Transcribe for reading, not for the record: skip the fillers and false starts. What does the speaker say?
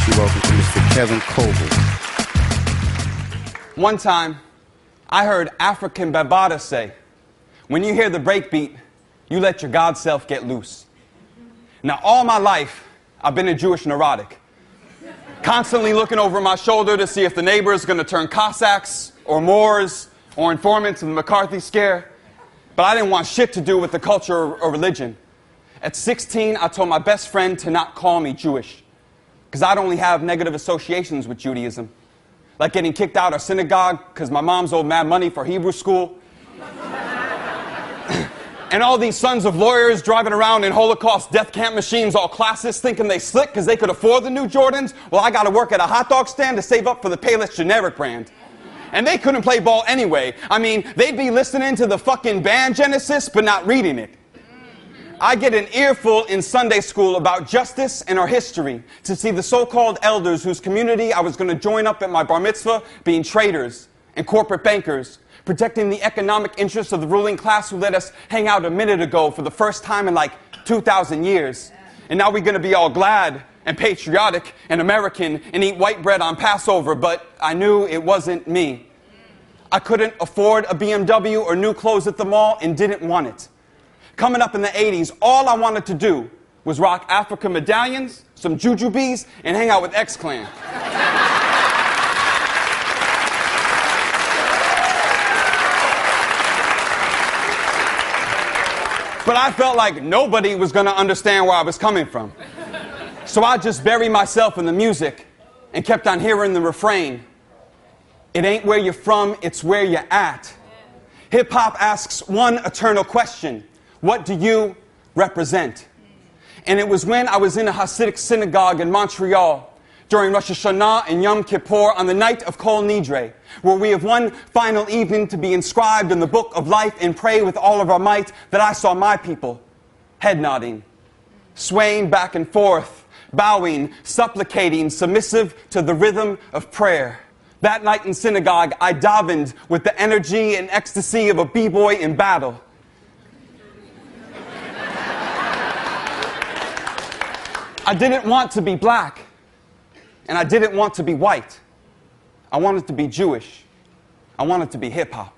Please welcome to Mr. Kevin Coble. One time, I heard African Bambaataa say, when you hear the breakbeat, you let your God self get loose. Now, all my life, I've been a Jewish neurotic, constantly looking over my shoulder to see if the neighbor is going to turn Cossacks or Moors or informants of the McCarthy scare. But I didn't want shit to do with the culture or religion. At 16, I told my best friend to not call me Jewish, because I'd only have negative associations with Judaism, like getting kicked out of synagogue because my mom's owed mad money for Hebrew school, and all these sons of lawyers driving around in Holocaust death camp machines, all classist, thinking they slick because they could afford the new Jordans. Well, I got to work at a hot dog stand to save up for the Payless generic brand. And they couldn't play ball anyway. I mean, they'd be listening to the fucking band Genesis, but not reading it. I get an earful in Sunday school about justice and our history to see the so-called elders whose community I was going to join up at my bar mitzvah being traders and corporate bankers, protecting the economic interests of the ruling class who let us hang out a minute ago for the first time in like 2,000 years. And now we're going to be all glad and patriotic and American and eat white bread on Passover, but I knew it wasn't me. I couldn't afford a BMW or new clothes at the mall and didn't want it. Coming up in the 80s, all I wanted to do was rock Africa medallions, some jujubes, and hang out with X-Clan. But I felt like nobody was going to understand where I was coming from. So I just buried myself in the music and kept on hearing the refrain. It ain't where you're from, it's where you're at. Hip-hop asks one eternal question. What do you represent? And it was when I was in a Hasidic synagogue in Montreal during Rosh Hashanah and Yom Kippur on the night of Kol Nidre, where we have one final evening to be inscribed in the book of life and pray with all of our might, that I saw my people head nodding, swaying back and forth, bowing, supplicating, submissive to the rhythm of prayer. That night in synagogue, I davened with the energy and ecstasy of a b-boy in battle. I didn't want to be black, and I didn't want to be white. I wanted to be Jewish. I wanted to be hip-hop.